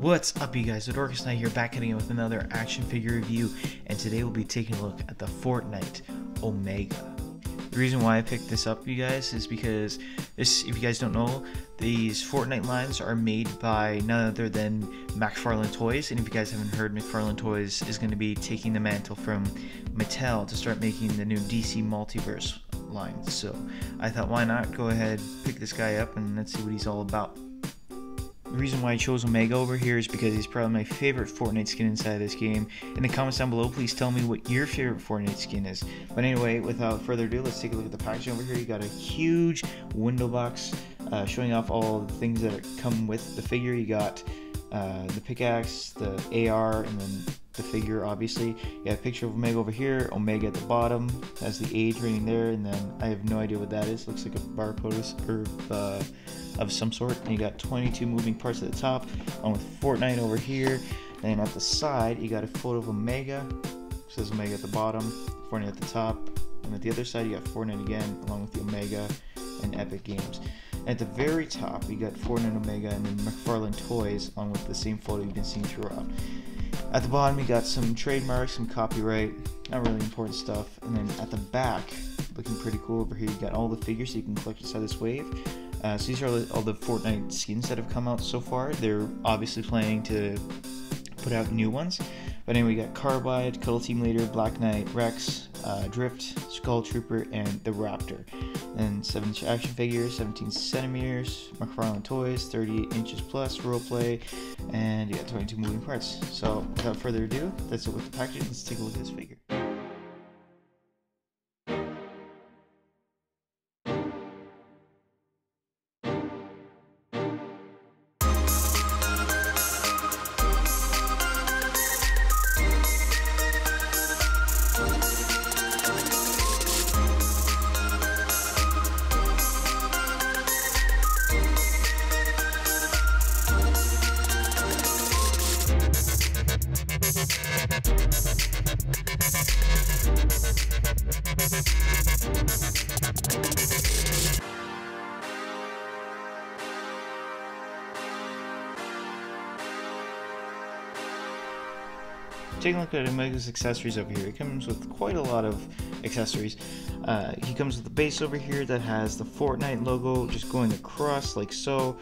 What's up, you guys? Articulation here, back at it with another action figure review, and today we'll be taking a look at the Fortnite Omega. The reason why I picked this up, you guys, is because this, if you guys don't know, these Fortnite lines are made by none other than McFarlane Toys, and if you guys haven't heard, McFarlane Toys is going to be taking the mantle from Mattel to start making the new DC Multiverse line. So I thought, why not go ahead, pick this guy up, and let's see what he's all about. The reason why I chose Omega over here is because he's probably my favorite Fortnite skin inside this game. In the comments down below, please tell me what your favorite Fortnite skin is. But anyway, without further ado, let's take a look at the packaging over here. You got a huge window box showing off all the things that come with the figure. You got the pickaxe, the AR, and then the figure, obviously. You got a picture of Omega over here, Omega at the bottom, has the age rating there, and then I have no idea what that is. Looks like a barcode of some sort. And you got 22 moving parts at the top, along with Fortnite over here. And at the side, you got a photo of Omega. It says Omega at the bottom, Fortnite at the top. And at the other side, you got Fortnite again, along with the Omega and Epic Games. At the very top, you got Fortnite Omega and then McFarlane Toys, along with the same photo you've been seeing throughout. At the bottom, you got some trademarks, some copyright, not really important stuff. And then at the back, looking pretty cool over here, you got all the figures you can collect inside this wave. So these are all the Fortnite skins that have come out so far. They're obviously planning to put out new ones. But anyway, we got Carbide, Cuddle Team Leader, Black Knight, Rex, Drift, Skull Trooper, and the Raptor. And 7-inch action figures, 17 centimeters, McFarlane Toys, 38 inches plus, roleplay, and you got 22 moving parts. So without further ado, that's it with the packaging. Let's take a look at this figure. Taking a look at Omega's accessories over here, it comes with quite a lot of accessories. He comes with the base over here that has the Fortnite logo just going across like so,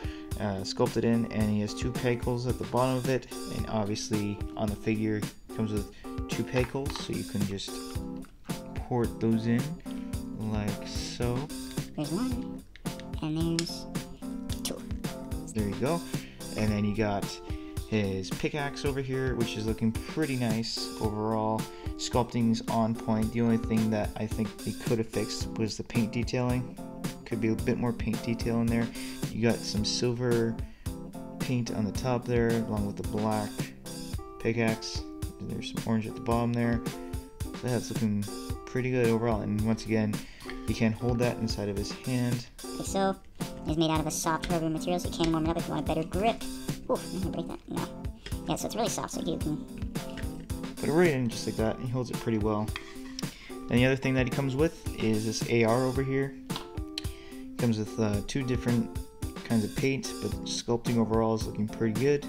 sculpted in, and he has two peg holes at the bottom of it, and obviously on the figure it comes with two peg holes, so you can just port those in like so. There's one, and there's two. There you go. And then you got his pickaxe over here, which is looking pretty nice overall. Sculpting's on point. The only thing that I think they could have fixed was the paint detailing. Could be a bit more paint detail in there. You got some silver paint on the top there, along with the black pickaxe. There's some orange at the bottom there. So that's looking pretty good overall. And once again, you can hold that inside of his hand. Okay, so it's made out of a soft rubber material, so you can warm it up if you want a better grip. Oof, I'm gonna break that. No. Yeah, so it's really soft, so you can put it right in just like that. He holds it pretty well. And the other thing that he comes with is this AR over here. It comes with two different kinds of paint, but sculpting overall is looking pretty good.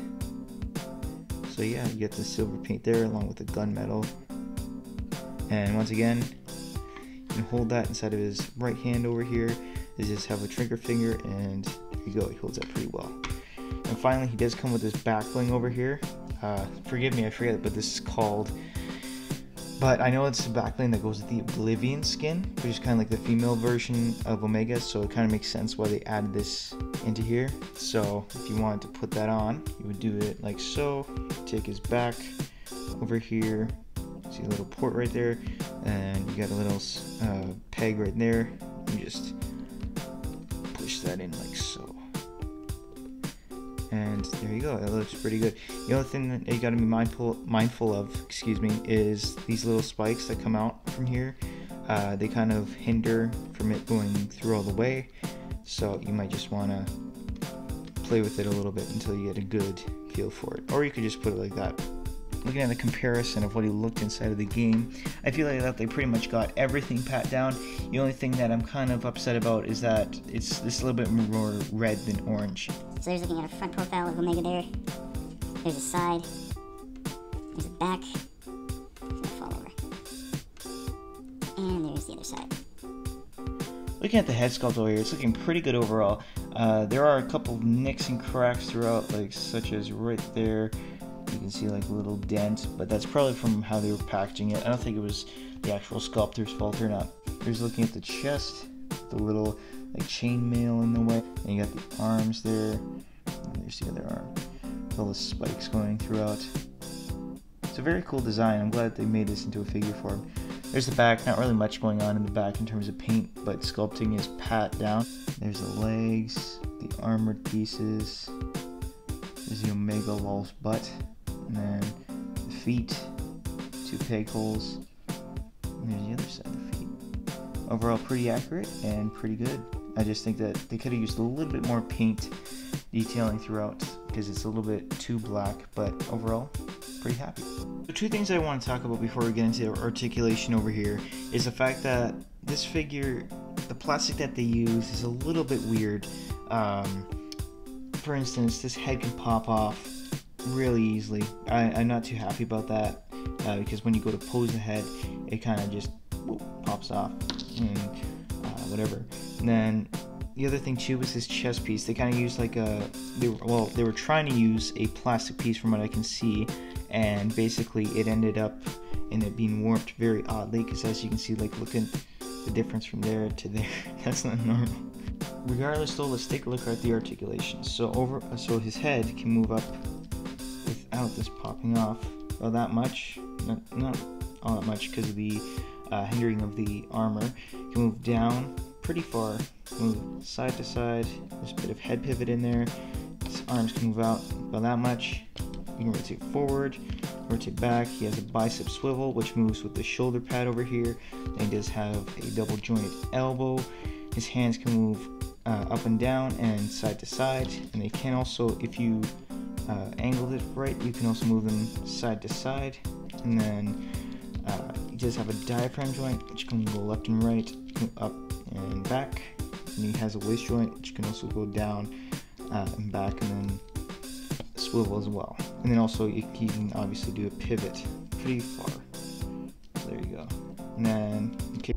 So yeah, you get the silver paint there along with the gunmetal. And once again, you can hold that inside of his right hand over here. They just have a trigger finger, and there you go, he holds that pretty well. And finally, he does come with this back bling over here. Forgive me, I forget what this is called. But I know it's a back bling that goes with the Oblivion skin, which is kind of like the female version of Omega, so it kind of makes sense why they added this into here. So if you wanted to put that on, you would do it like so. Take his back over here. See a little port right there, and you got a little peg right there. You just push that in like so. And there you go, it looks pretty good. The only thing that you gotta be mindful of, is these little spikes that come out from here. They kind of hinder from it going through all the way. So you might just wanna play with it a little bit until you get a good feel for it. Or you could just put it like that. looking at the comparison of what he looked inside of the game, I feel like that they pretty much got everything pat down. The only thing that I'm kind of upset about is that it's a little bit more red than orange. So there's looking at a front profile of Omega there. There's a side. There's a back. It's gonna fall over. And there's the other side. Looking at the head sculpt over here, it's looking pretty good overall. There are a couple of nicks and cracks throughout, like such as right there. You can see like a little dent, but that's probably from how they were packaging it. I don't think it was the actual sculptor's fault or not. Here's looking at the chest, the little like chain mail in the way. And you got the arms there. And there's the other arm. With all the spikes going throughout. It's a very cool design. I'm glad they made this into a figure form. There's the back, not really much going on in the back in terms of paint, but sculpting is pat down. There's the legs, the armored pieces, there's the Omega Lol's butt, and then the feet, 2 peg holes, and there's the other side of the feet. Overall pretty accurate and pretty good. I just think that they could have used a little bit more paint detailing throughout because it's a little bit too black, but overall, pretty happy. The 2 things I want to talk about before we get into articulation over here is the fact that this figure, the plastic that they use is a little bit weird. For instance, this head can pop off really easily. I'm not too happy about that because when you go to pose the head, it kind of just pops off and whatever. And then the other thing too was this chest piece. They kind of used like they were trying to use a plastic piece from what I can see, and basically it ended up in it being warped very oddly, because as you can see, like look at the difference from there to there. That's not normal. Regardless though, let's take a look at the articulation. So his head can move up without this popping off. Well, that much, not all that much because of the hindering of the armor. You can move down pretty far, move side to side. There's a bit of head pivot in there. His arms can move out about that much. You can rotate forward, rotate back. He has a bicep swivel, which moves with the shoulder pad over here. And he does have a double jointed elbow. His hands can move up and down and side to side. And they can also, if you angle it right, you can also move them side to side. And then he does have a diaphragm joint, which can go left and right, up and back. And he has a waist joint, which can also go down and back, and then swivel as well. And then also he can obviously do a pivot pretty far. So there you go. And then okay.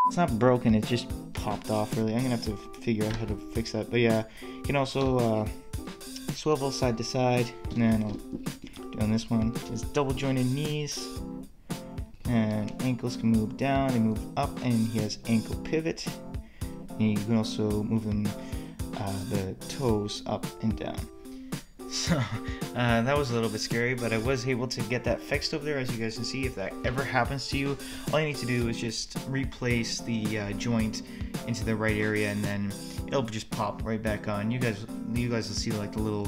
It's not broken, it just popped off really. I'm gonna have to figure out how to fix that. But yeah, you can also swivel side to side, and then I'll do on this one. It's double jointed knees, and ankles can move down and move up, and he has ankle pivot. And you can also move them the toes up and down. So that was a little bit scary, but I was able to get that fixed over there. As you guys can see, if that ever happens to you, all you need to do is just replace the joint into the right area, and then it'll just pop right back on. You guys will see like the little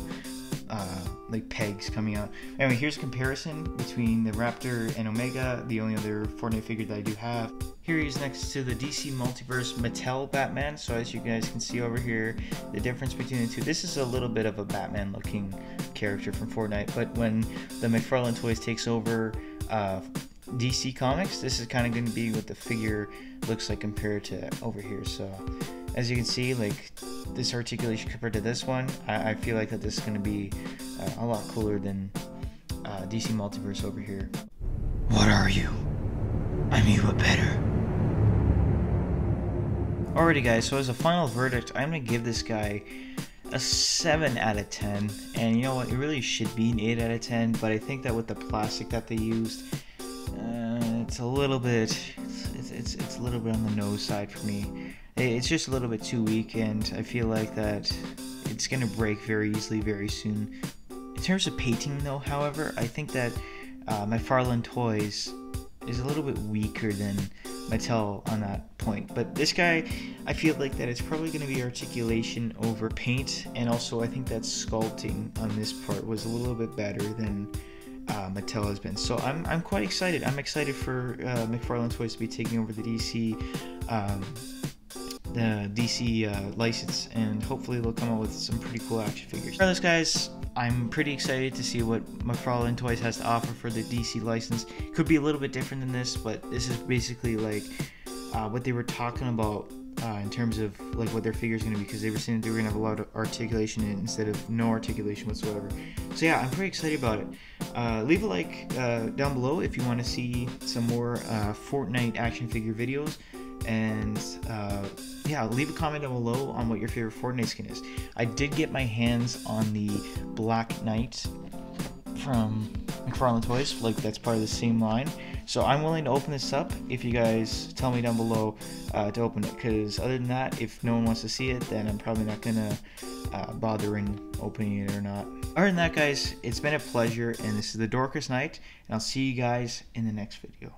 like pegs coming out. Anyway, here's a comparison between the Raptor and Omega, the only other Fortnite figure that I do have. Here he is next to the DC Multiverse Mattel Batman. So as you guys can see over here, the difference between the two. This is a little bit of a Batman looking character from Fortnite, but when the McFarlane Toys takes over DC Comics, this is kind of going to be what the figure looks like compared to over here. So as you can see, like this articulation compared to this one, I feel like that this is going to be a lot cooler than DC Multiverse over here. What are you? I'm you, but better. Alrighty guys, so as a final verdict, I'm going to give this guy a 7 out of 10. And you know what, it really should be an 8 out of 10, but I think that with the plastic that they used, it's a little bit, it's a little bit on the nose side for me. It's just a little bit too weak, and I feel like that it's going to break very easily very soon. In terms of painting though, however, I think that McFarlane Toys is a little bit weaker than Mattel on that point. But this guy, I feel like that it's probably going to be articulation over paint, and also I think that sculpting on this part was a little bit better than Mattel has been. So I'm quite excited. I'm excited for McFarlane Toys to be taking over the DC license, and hopefully they'll come up with some pretty cool action figures. Regardless guys, I'm pretty excited to see what McFarlane Toys has to offer for the DC license. Could be a little bit different than this, but this is basically like what they were talking about in terms of like what their figure is going to be, because they were saying they were going to have a lot of articulation in it instead of no articulation whatsoever. So yeah, I'm pretty excited about it. Leave a like down below if you want to see some more Fortnite action figure videos, and yeah, leave a comment down below on what your favorite Fortnite skin is. I did get my hands on the Black Knight from McFarlane Toys, like that's part of the same line. So I'm willing to open this up if you guys tell me down below to open it, because other than that, if no one wants to see it, then I'm probably not gonna bother in opening it or not. Other than that, guys, it's been a pleasure, and this is the Dorcas Knight, and I'll see you guys in the next video.